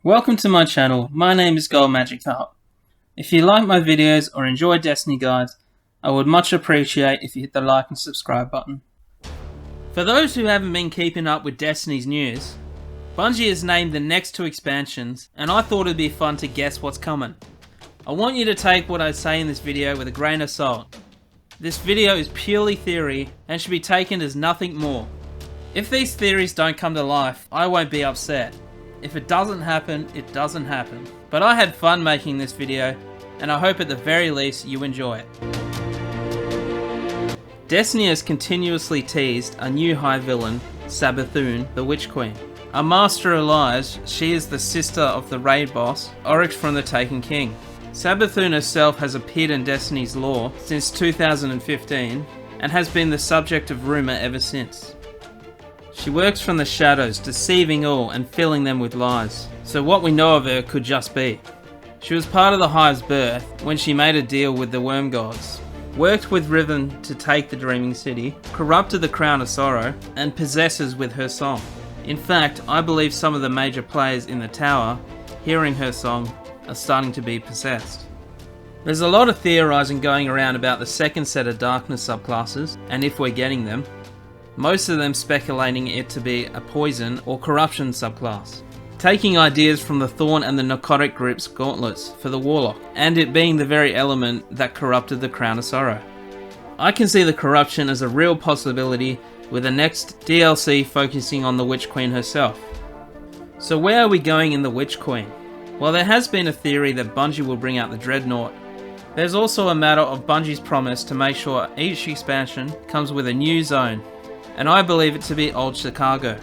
Welcome to my channel. My name is Gold Magic Heart. If you like my videos or enjoy Destiny guides, I would much appreciate if you hit the like and subscribe button. For those who haven't been keeping up with Destiny's news, Bungie has named the next two expansions, and I thought it'd be fun to guess what's coming. I want you to take what I say in this video with a grain of salt. This video is purely theory and should be taken as nothing more. If these theories don't come to life, I won't be upset. If it doesn't happen, it doesn't happen. But I had fun making this video, and I hope at the very least you enjoy it. Destiny has continuously teased a new high villain, Savathûn, the Witch Queen. A master of lies, she is the sister of the raid boss, Oryx from the Taken King. Savathûn herself has appeared in Destiny's lore since 2015, and has been the subject of rumour ever since. She works from the shadows, deceiving all and filling them with lies. So what we know of her could just be. She was part of the Hive's birth when she made a deal with the Worm Gods, worked with Riven to take the Dreaming City, corrupted the Crown of Sorrow, and possesses with her song. In fact, I believe some of the major players in the tower, hearing her song, are starting to be possessed. There's a lot of theorising going around about the second set of darkness subclasses, and if we're getting them. Most of them speculating it to be a poison or corruption subclass, taking ideas from the Thorn and the Narcotic group's gauntlets for the Warlock, and it being the very element that corrupted the Crown of Sorrow. I can see the corruption as a real possibility with the next DLC focusing on the Witch Queen herself. So where are we going in the Witch Queen? Well, there has been a theory that Bungie will bring out the Dreadnought. There's also a matter of Bungie's promise to make sure each expansion comes with a new zone, and I believe it to be Old Chicago.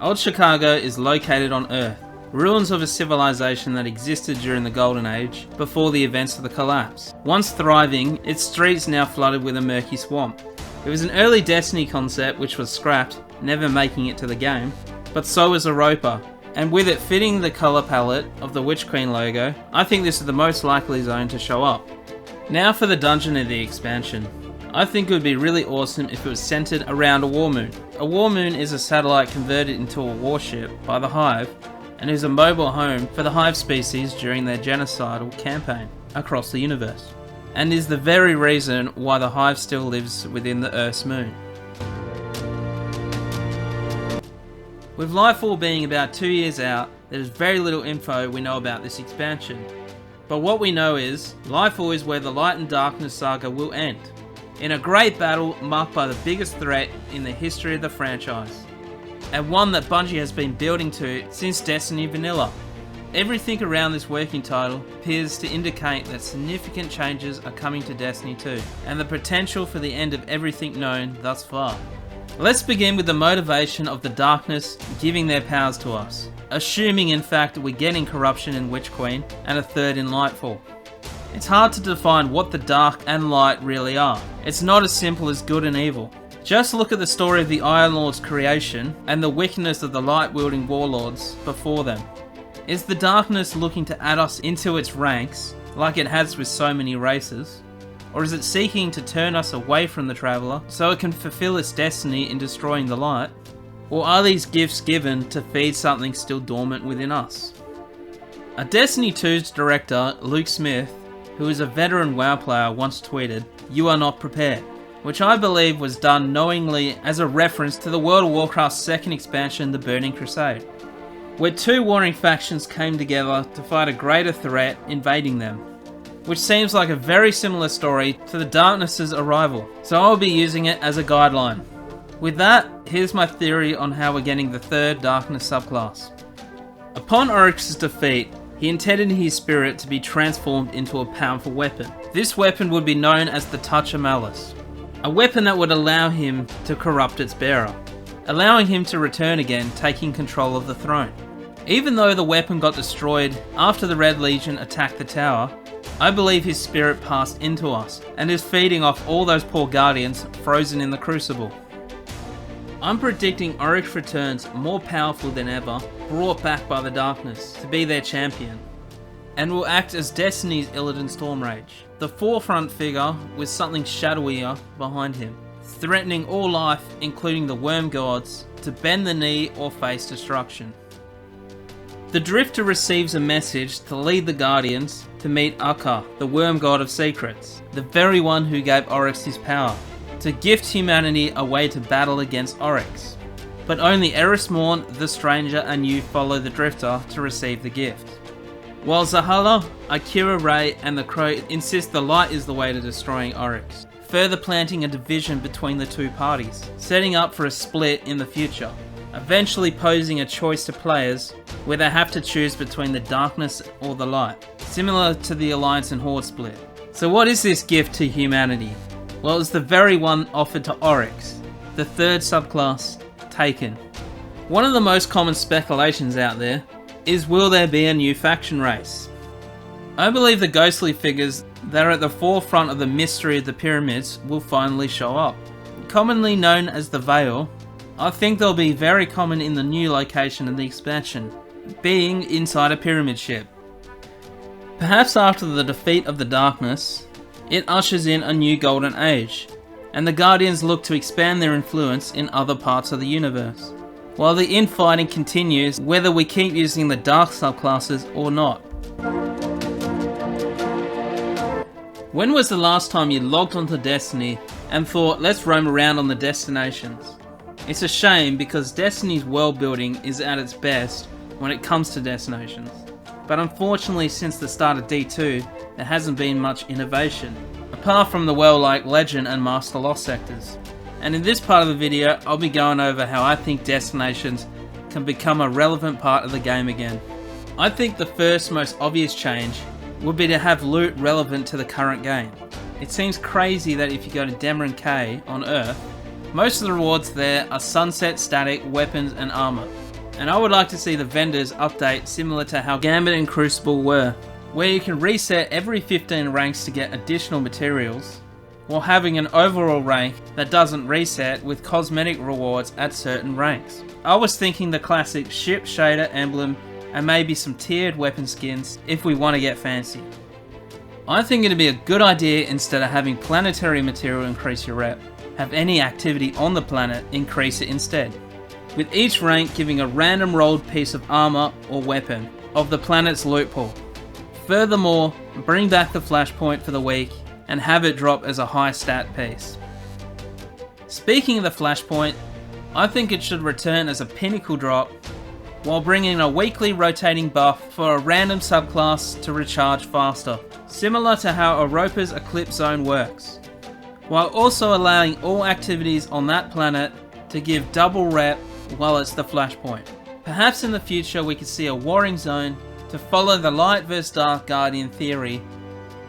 Old Chicago is located on Earth, ruins of a civilization that existed during the Golden Age before the events of the collapse. Once thriving, its streets now flooded with a murky swamp. It was an early Destiny concept which was scrapped, never making it to the game, but so was Europa, and with it fitting the colour palette of the Witch Queen logo, I think this is the most likely zone to show up. Now for the dungeon of the expansion. I think it would be really awesome if it was centered around a war moon. A war moon is a satellite converted into a warship by the Hive and is a mobile home for the Hive species during their genocidal campaign across the universe, and is the very reason why the Hive still lives within the Earth's moon. With Lightfall being about 2 years out, there is very little info we know about this expansion. But what we know is, Lightfall is where the Light and Darkness saga will end, in a great battle marked by the biggest threat in the history of the franchise, and one that Bungie has been building to since Destiny Vanilla. Everything around this working title appears to indicate that significant changes are coming to Destiny 2, and the potential for the end of everything known thus far. Let's begin with the motivation of the Darkness giving their powers to us, assuming in fact we're getting corruption in Witch Queen and a third in Lightfall. It's hard to define what the dark and light really are. It's not as simple as good and evil. Just look at the story of the Iron Lord's creation and the wickedness of the light-wielding warlords before them. Is the darkness looking to add us into its ranks, like it has with so many races? Or is it seeking to turn us away from the Traveller so it can fulfill its destiny in destroying the light? Or are these gifts given to feed something still dormant within us? A Destiny 2's director, Luke Smith, who is a veteran WoW player, once tweeted, "You are not prepared," which I believe was done knowingly as a reference to the World of Warcraft's second expansion, the Burning Crusade, where two warring factions came together to fight a greater threat invading them, which seems like a very similar story to the Darkness's arrival, so I'll be using it as a guideline. With that, here's my theory on how we're getting the third Darkness subclass. Upon Oryx's defeat, he intended his spirit to be transformed into a powerful weapon. This weapon would be known as the Touch of Malice, a weapon that would allow him to corrupt its bearer, allowing him to return again, taking control of the throne. Even though the weapon got destroyed after the Red Legion attacked the tower, I believe his spirit passed into us and is feeding off all those poor guardians frozen in the Crucible. I'm predicting Oryx returns more powerful than ever, brought back by the Darkness to be their champion, and will act as Destiny's Illidan Stormrage, the forefront figure with something shadowier behind him, threatening all life, including the Worm Gods, to bend the knee or face destruction. The Drifter receives a message to lead the Guardians to meet Akka, the Worm God of Secrets, the very one who gave Oryx his power, to gift humanity a way to battle against Oryx. But only Eris Morn, the Stranger, and you follow the Drifter to receive the gift. While Zahala, Akira Ray, and the Crow insist the light is the way to destroying Oryx, further planting a division between the two parties, setting up for a split in the future, eventually posing a choice to players where they have to choose between the darkness or the light, similar to the Alliance and Horde split. So what is this gift to humanity? Well, it's the very one offered to Oryx, the third subclass, Taken. One of the most common speculations out there is, will there be a new faction race? I believe the ghostly figures that are at the forefront of the mystery of the pyramids will finally show up. Commonly known as the Veil, I think they'll be very common in the new location of the expansion, being inside a pyramid ship. Perhaps after the defeat of the darkness, it ushers in a new golden age, and the Guardians look to expand their influence in other parts of the universe, while the infighting continues whether we keep using the dark subclasses or not. When was the last time you logged onto Destiny and thought, let's roam around on the destinations? It's a shame because Destiny's world building is at its best when it comes to destinations. But unfortunately, since the start of D2, there hasn't been much innovation, apart from the well-liked Legend and Master Lost sectors. And in this part of the video, I'll be going over how I think destinations can become a relevant part of the game again. I think the first most obvious change would be to have loot relevant to the current game. It seems crazy that if you go to Demeron K on Earth, most of the rewards there are sunset, static, weapons and armor. And I would like to see the vendors update similar to how Gambit and Crucible were, where you can reset every 15 ranks to get additional materials, while having an overall rank that doesn't reset with cosmetic rewards at certain ranks. I was thinking the classic ship shader emblem and maybe some tiered weapon skins if we want to get fancy. I think it'd be a good idea, instead of having planetary material increase your rep, have any activity on the planet increase it instead, with each rank giving a random rolled piece of armor or weapon of the planet's loot pool. Furthermore, bring back the flashpoint for the week and have it drop as a high stat piece. Speaking of the flashpoint, I think it should return as a pinnacle drop, while bringing a weekly rotating buff for a random subclass to recharge faster, similar to how Europa's Eclipse Zone works, while also allowing all activities on that planet to give double rep while it's the flashpoint. Perhaps in the future we could see a warring zone to follow the light vs dark guardian theory,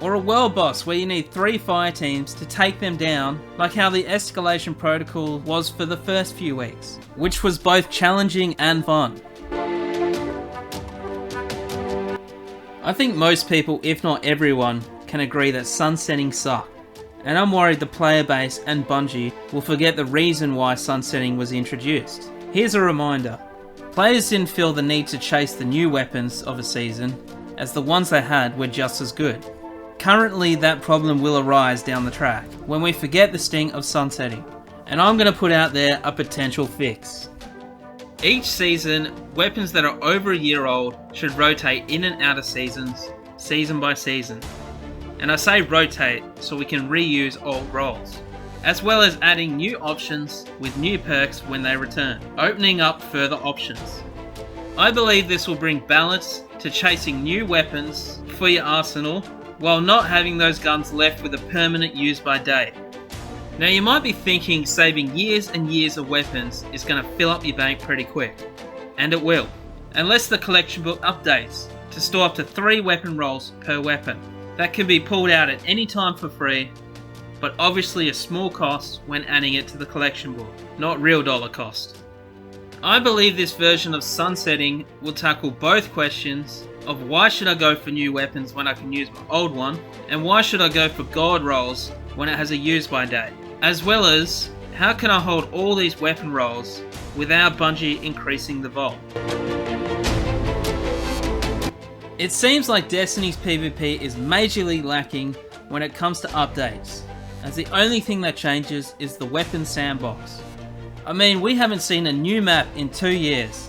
or a world boss where you need 3 fire teams to take them down, like how the escalation protocol was for the first few weeks, which was both challenging and fun. I think most people, if not everyone, can agree that sunsetting sucked, and I'm worried the player base and Bungie will forget the reason why sunsetting was introduced. Here's a reminder: players didn't feel the need to chase the new weapons of a season, as the ones they had were just as good. Currently, that problem will arise down the track when we forget the sting of sunsetting, and I'm going to put out there a potential fix. Each season, weapons that are over a year old should rotate in and out of seasons, season by season. And I say rotate so we can reuse old rolls, as well as adding new options with new perks when they return, opening up further options. I believe this will bring balance to chasing new weapons for your arsenal, while not having those guns left with a permanent use by date. Now you might be thinking saving years and years of weapons is going to fill up your bank pretty quick, and it will, unless the collection book updates to store up to 3 weapon rolls per weapon. That can be pulled out at any time for free, but obviously a small cost when adding it to the collection book, not real dollar cost. I believe this version of sunsetting will tackle both questions of why should I go for new weapons when I can use my old one, and why should I go for gold rolls when it has a use by date, as well as how can I hold all these weapon rolls without Bungie increasing the vault. It seems like Destiny's PvP is majorly lacking when it comes to updates, as the only thing that changes is the weapon sandbox. I mean, we haven't seen a new map in 2 years,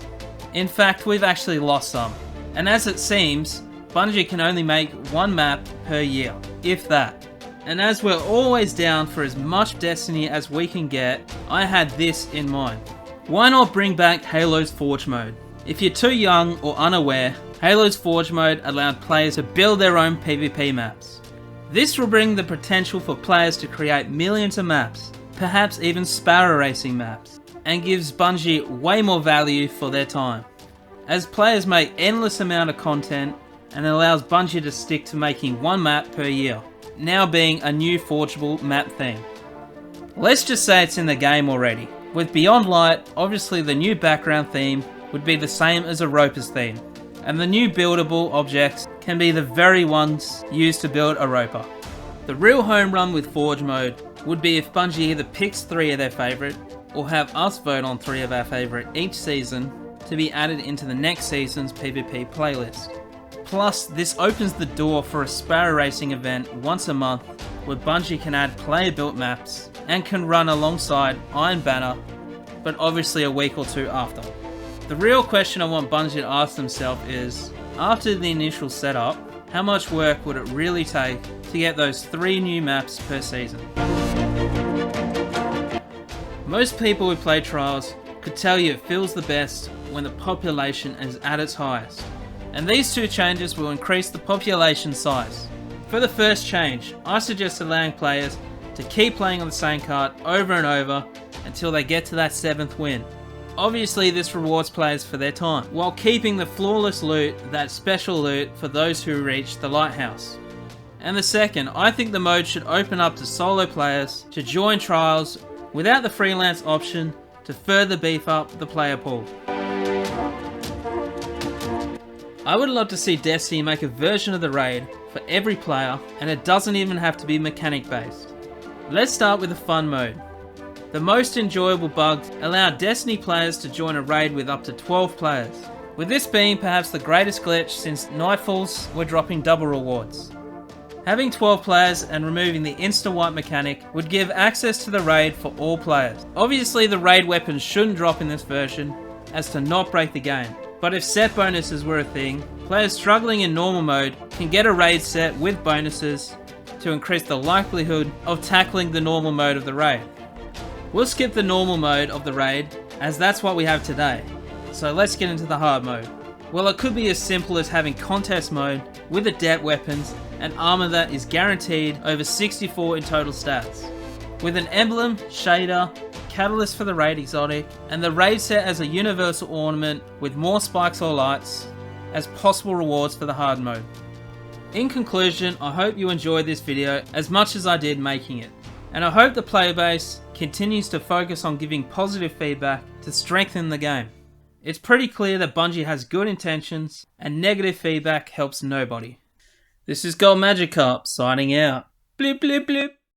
In fact, we've actually lost some. And as it seems, Bungie can only make one map per year, if that. And as we're always down for as much Destiny as we can get, I had this in mind. Why not bring back Halo's Forge mode? If you're too young or unaware, Halo's Forge mode allowed players to build their own PvP maps. This will bring the potential for players to create millions of maps, perhaps even sparrow racing maps, and gives Bungie way more value for their time, as players make endless amount of content and allows Bungie to stick to making one map per year, now being a new forgeable map theme. Let's just say it's in the game already. With Beyond Light, obviously the new background theme would be the same as a Roper's theme, and the new buildable objects can be the very ones used to build a Roper. The real home run with Forge mode would be if Bungie either picks 3 of their favourite, or have us vote on 3 of our favourite each season to be added into the next season's PvP playlist. Plus, this opens the door for a sparrow racing event once a month where Bungie can add player-built maps and can run alongside Iron Banner, but obviously a week or 2 after. The real question I want Bungie to ask themselves is, after the initial setup, how much work would it really take to get those 3 new maps per season? Most people who play Trials could tell you it feels the best when the population is at its highest. And these 2 changes will increase the population size. For the first change, I suggest allowing players to keep playing on the same card over and over until they get to that 7th win. Obviously this rewards players for their time, while keeping the flawless loot, that special loot for those who reach the lighthouse. And the second, I think the mode should open up to solo players to join Trials without the freelance option to further beef up the player pool. I would love to see Destiny make a version of the raid for every player, and it doesn't even have to be mechanic based. Let's start with the fun mode. The most enjoyable bugs allow Destiny players to join a raid with up to 12 players, with this being perhaps the greatest glitch since Nightfalls were dropping double rewards. Having 12 players and removing the insta-wipe mechanic would give access to the raid for all players. Obviously the raid weapons shouldn't drop in this version as to not break the game, but if set bonuses were a thing, players struggling in normal mode can get a raid set with bonuses to increase the likelihood of tackling the normal mode of the raid. We'll skip the normal mode of the raid as that's what we have today, so let's get into the hard mode. Well, it could be as simple as having contest mode with adept weapons and armor that is guaranteed over 64 in total stats, with an emblem, shader, catalyst for the raid exotic, and the raid set as a universal ornament with more spikes or lights as possible rewards for the hard mode. In conclusion, I hope you enjoyed this video as much as I did making it, and I hope the player base continues to focus on giving positive feedback to strengthen the game. It's pretty clear that Bungie has good intentions, and negative feedback helps nobody. This is Gold Magikarp signing out. Blip blip blip.